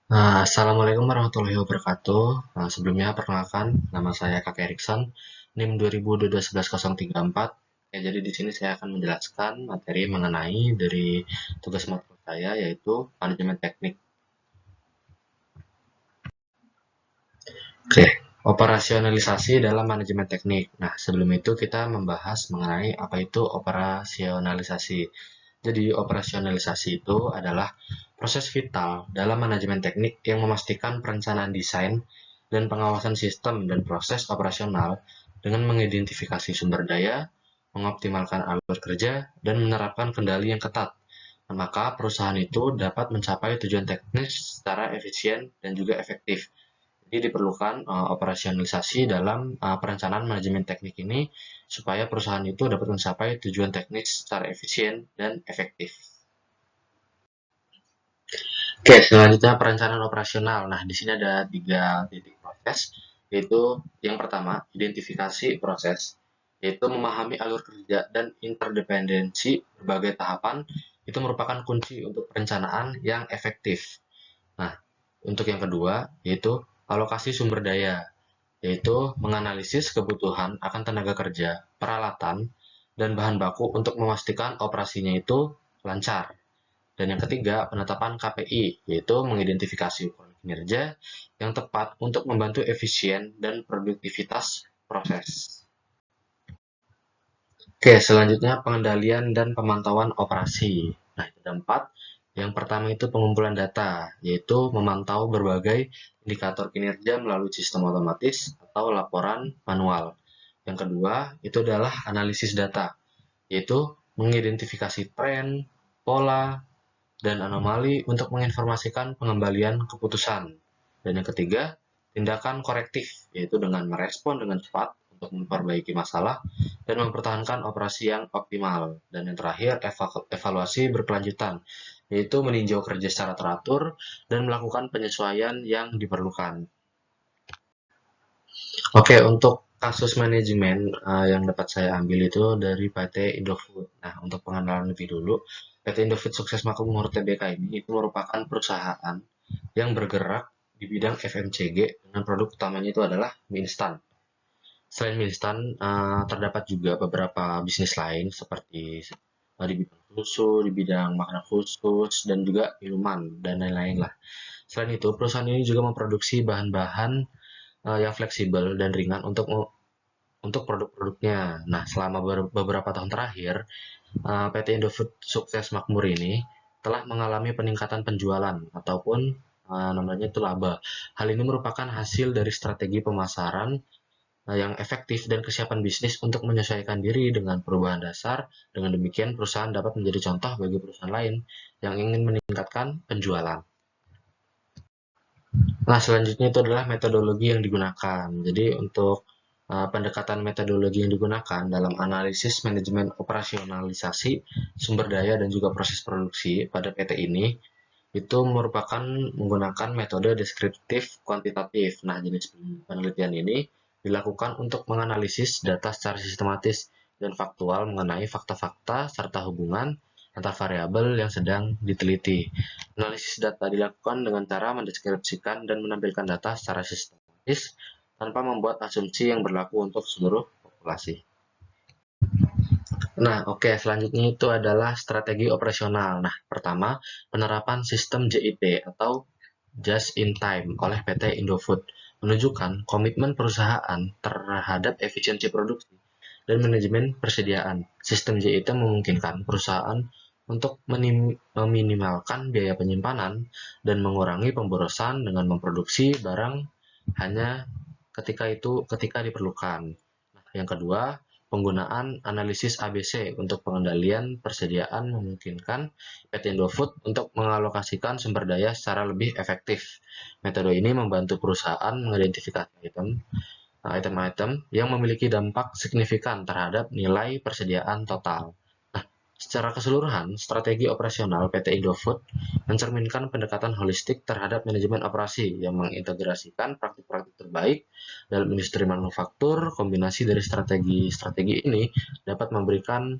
Assalamualaikum warahmatullahi wabarakatuh. Sebelumnya perkenalkan, nama saya Kak Erikson, NIM 2022-11034. Ya, jadi di sini saya akan menjelaskan materi mengenai dari tugas matkul saya, yaitu manajemen teknik. Oke, operasionalisasi dalam manajemen teknik. Nah, sebelum itu kita membahas mengenai apa itu operasionalisasi. Jadi, operasionalisasi itu adalah proses vital dalam manajemen teknik yang memastikan perencanaan desain dan pengawasan sistem dan proses operasional dengan mengidentifikasi sumber daya, mengoptimalkan alur kerja, dan menerapkan kendali yang ketat. Nah, maka perusahaan itu dapat mencapai tujuan teknis secara efisien dan juga efektif. Jadi diperlukan operasionalisasi dalam perencanaan manajemen teknik ini supaya perusahaan itu dapat mencapai tujuan teknis secara efisien dan efektif. Oke, selanjutnya perencanaan operasional. Nah, di sini ada 3 titik proses, yaitu yang pertama, identifikasi proses, yaitu memahami alur kerja dan interdependensi berbagai tahapan, itu merupakan kunci untuk perencanaan yang efektif. Nah, untuk yang kedua, yaitu alokasi sumber daya, yaitu menganalisis kebutuhan akan tenaga kerja, peralatan, dan bahan baku untuk memastikan operasinya itu lancar. Dan yang ketiga, penetapan KPI, yaitu mengidentifikasi ukuran kinerja yang tepat untuk membantu efisien dan produktivitas proses. Oke, selanjutnya pengendalian dan pemantauan operasi. Nah, ada 4. Yang pertama itu pengumpulan data, yaitu memantau berbagai indikator kinerja melalui sistem otomatis atau laporan manual. Yang kedua, itu adalah analisis data, yaitu mengidentifikasi tren, pola, dan anomali untuk menginformasikan pengembalian keputusan. Dan yang ketiga, tindakan korektif, yaitu dengan merespon dengan cepat untuk memperbaiki masalah dan mempertahankan operasi yang optimal. Dan yang terakhir, evaluasi berkelanjutan, yaitu meninjau kerja secara teratur dan melakukan penyesuaian yang diperlukan. Oke, untuk kasus manajemen yang dapat saya ambil itu dari PT Indofood. Nah, untuk pengenalan lebih dulu, PT Indofood Sukses Makmur Tbk ini itu merupakan perusahaan yang bergerak di bidang FMCG dengan produk utamanya itu adalah mie instan. Selain mie instan, terdapat juga beberapa bisnis lain seperti di bidang susu, di bidang makanan khusus, dan juga minuman, dan lain-lain lah. Selain itu, perusahaan ini juga memproduksi bahan-bahan yang fleksibel dan ringan untuk produk-produknya. Nah, selama beberapa tahun terakhir, PT Indofood Sukses Makmur ini telah mengalami peningkatan penjualan ataupun namanya itu laba. Hal ini merupakan hasil dari strategi pemasaran yang efektif dan kesiapan bisnis untuk menyesuaikan diri dengan perubahan dasar. Dengan demikian, perusahaan dapat menjadi contoh bagi perusahaan lain yang ingin meningkatkan penjualan. Nah, selanjutnya itu adalah metodologi yang digunakan. Jadi, untuk pendekatan metodologi yang digunakan dalam analisis manajemen operasionalisasi sumber daya dan juga proses produksi pada PT ini, itu merupakan menggunakan metode deskriptif kuantitatif. Nah, jenis penelitian ini dilakukan untuk menganalisis data secara sistematis dan faktual mengenai fakta-fakta serta hubungan antar variabel yang sedang diteliti. Analisis data dilakukan dengan cara mendeskripsikan dan menampilkan data secara sistematis tanpa membuat asumsi yang berlaku untuk seluruh populasi. Nah, oke, selanjutnya itu adalah strategi operasional. Nah, pertama, penerapan sistem JIT atau Just in Time oleh PT Indofood menunjukkan komitmen perusahaan terhadap efisiensi produksi dan manajemen persediaan. Sistem JIT memungkinkan perusahaan untuk meminimalkan biaya penyimpanan dan mengurangi pemborosan dengan memproduksi barang hanya ketika diperlukan. Nah, yang kedua, penggunaan analisis ABC untuk pengendalian persediaan memungkinkan PT Indofood untuk mengalokasikan sumber daya secara lebih efektif. Metode ini membantu perusahaan mengidentifikasi item-item yang memiliki dampak signifikan terhadap nilai persediaan total. Secara keseluruhan, strategi operasional PT Indofood mencerminkan pendekatan holistik terhadap manajemen operasi yang mengintegrasikan praktik-praktik terbaik dalam industri manufaktur. Kombinasi dari strategi-strategi ini dapat memberikan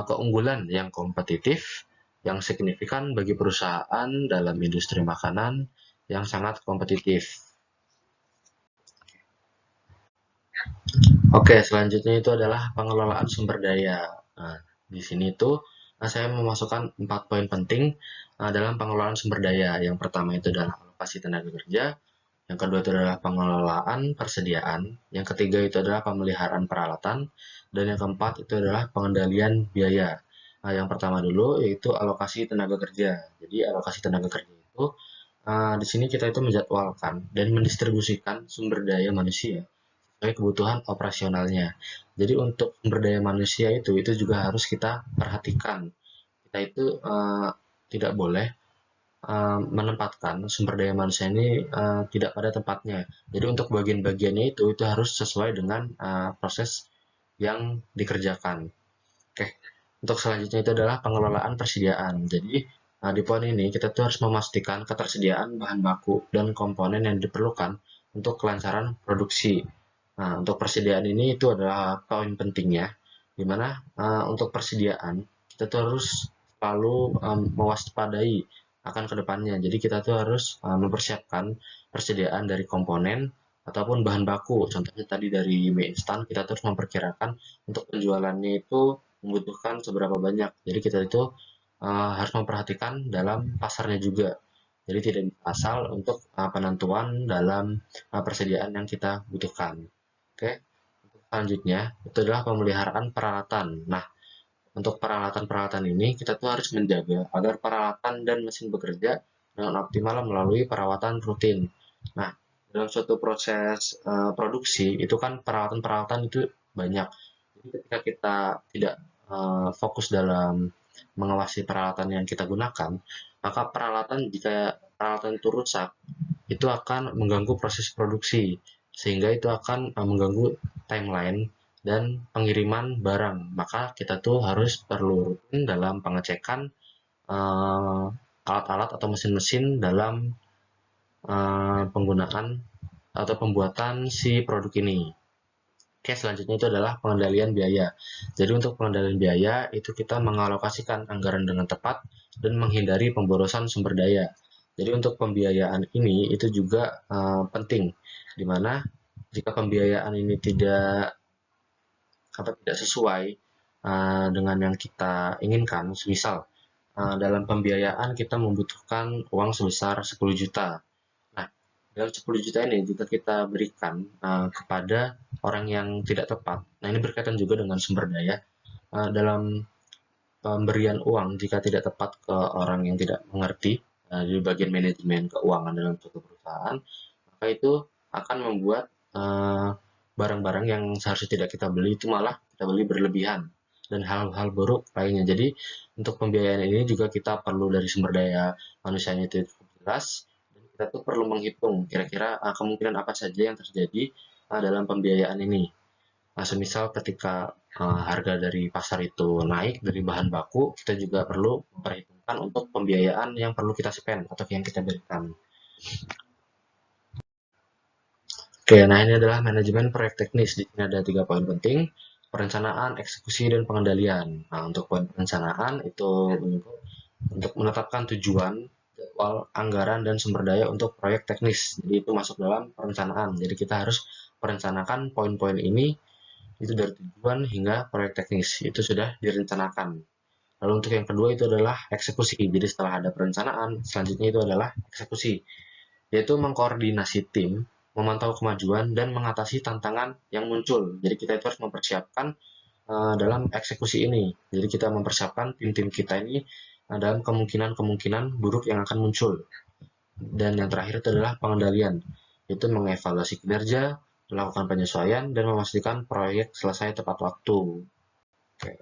keunggulan yang kompetitif yang signifikan bagi perusahaan dalam industri makanan yang sangat kompetitif. Oke, selanjutnya itu adalah pengelolaan sumber daya. Nah, di sini tuh saya memasukkan 4 poin penting dalam pengelolaan sumber daya. Yang pertama itu adalah alokasi tenaga kerja, yang kedua itu adalah pengelolaan persediaan, yang ketiga itu adalah pemeliharaan peralatan, dan yang keempat itu adalah pengendalian biaya. Nah, yang pertama dulu yaitu alokasi tenaga kerja. Jadi alokasi tenaga kerja itu di sini kita itu menjadwalkan dan mendistribusikan sumber daya manusia sesuai kebutuhan operasionalnya. Jadi untuk sumber daya manusia itu juga harus kita perhatikan. Kita itu tidak boleh menempatkan sumber daya manusia ini tidak pada tempatnya. Jadi untuk bagian-bagiannya itu harus sesuai dengan proses yang dikerjakan. Oke, untuk selanjutnya itu adalah pengelolaan persediaan. Jadi di poin ini kita tuh harus memastikan ketersediaan bahan baku dan komponen yang diperlukan untuk kelancaran produksi. Nah, untuk persediaan ini itu adalah poin pentingnya, di mana untuk persediaan kita tuh harus selalu mewaspadai akan kedepannya. Jadi kita tuh harus mempersiapkan persediaan dari komponen ataupun bahan baku. Contohnya tadi dari mie instan, kita terus memperkirakan untuk penjualannya itu membutuhkan seberapa banyak. Jadi kita itu harus memperhatikan dalam pasarnya juga. Jadi tidak asal untuk penentuan dalam persediaan yang kita butuhkan. Oke, selanjutnya itu adalah pemeliharaan peralatan. Nah, untuk peralatan-peralatan ini kita tuh harus menjaga agar peralatan dan mesin bekerja dengan optimal melalui perawatan rutin. Nah, dalam suatu proses produksi itu kan peralatan-peralatan itu banyak. Jadi ketika kita tidak fokus dalam mengawasi peralatan yang kita gunakan, maka jika peralatan itu rusak, itu akan mengganggu proses produksi, sehingga itu akan mengganggu timeline dan pengiriman barang. Maka kita tuh harus perlu rutin dalam pengecekan alat-alat atau mesin-mesin dalam penggunaan atau pembuatan si produk ini. Oke, selanjutnya itu adalah pengendalian biaya. Jadi untuk pengendalian biaya itu kita mengalokasikan anggaran dengan tepat dan menghindari pemborosan sumber daya. Jadi untuk pembiayaan ini itu juga penting, di mana jika pembiayaan ini tidak sesuai dengan yang kita inginkan, misal dalam pembiayaan kita membutuhkan uang sebesar 10 juta. Nah, dalam 10 juta ini jika kita berikan kepada orang yang tidak tepat, nah ini berkaitan juga dengan sumber daya. Dalam pemberian uang jika tidak tepat ke orang yang tidak mengerti di bagian manajemen keuangan dalam suatu perusahaan, maka itu akan membuat barang-barang yang seharusnya tidak kita beli itu malah kita beli berlebihan dan hal-hal buruk lainnya. Jadi untuk pembiayaan ini juga kita perlu dari sumber daya manusianya itu jelas, dan kita tuh perlu menghitung kira-kira kemungkinan apa saja yang terjadi dalam pembiayaan ini. Nah, semisal ketika harga dari pasar itu naik dari bahan baku, kita juga perlu memperhitungkan untuk pembiayaan yang perlu kita spend atau yang kita berikan. Oke, nah ini adalah manajemen proyek teknis. Di sini ada 3 poin penting: perencanaan, eksekusi, dan pengendalian. Nah, untuk poin perencanaan itu untuk menetapkan tujuan, jadwal, anggaran, dan sumber daya untuk proyek teknis. Jadi itu masuk dalam perencanaan. Jadi kita harus merencanakan poin-poin ini itu dari tujuan hingga proyek teknis. Itu sudah direncanakan. Lalu untuk yang kedua itu adalah eksekusi. Jadi setelah ada perencanaan, selanjutnya itu adalah eksekusi, yaitu mengkoordinasi tim, memantau kemajuan, dan mengatasi tantangan yang muncul. Jadi kita itu harus mempersiapkan dalam eksekusi ini. Jadi kita mempersiapkan tim-tim kita ini dalam kemungkinan-kemungkinan buruk yang akan muncul. Dan yang terakhir itu adalah pengendalian, yaitu mengevaluasi kinerja, melakukan penyesuaian, dan memastikan proyek selesai tepat waktu. Oke.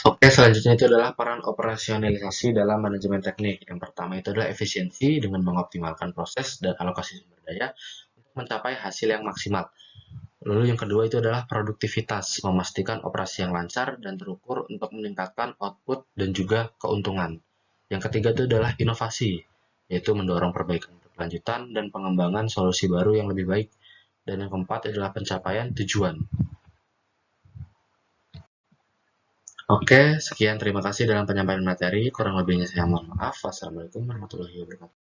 Oke, selanjutnya itu adalah peran operasionalisasi dalam manajemen teknik. Yang pertama itu adalah efisiensi dengan mengoptimalkan proses dan alokasi sumber daya untuk mencapai hasil yang maksimal. Lalu yang kedua itu adalah produktivitas, memastikan operasi yang lancar dan terukur untuk meningkatkan output dan juga keuntungan. Yang ketiga itu adalah inovasi, yaitu mendorong perbaikan berkelanjutan dan pengembangan solusi baru yang lebih baik. Dan yang keempat adalah pencapaian tujuan. Oke, sekian terima kasih dalam penyampaian materi. Kurang lebihnya saya mohon maaf. Wassalamualaikum warahmatullahi wabarakatuh.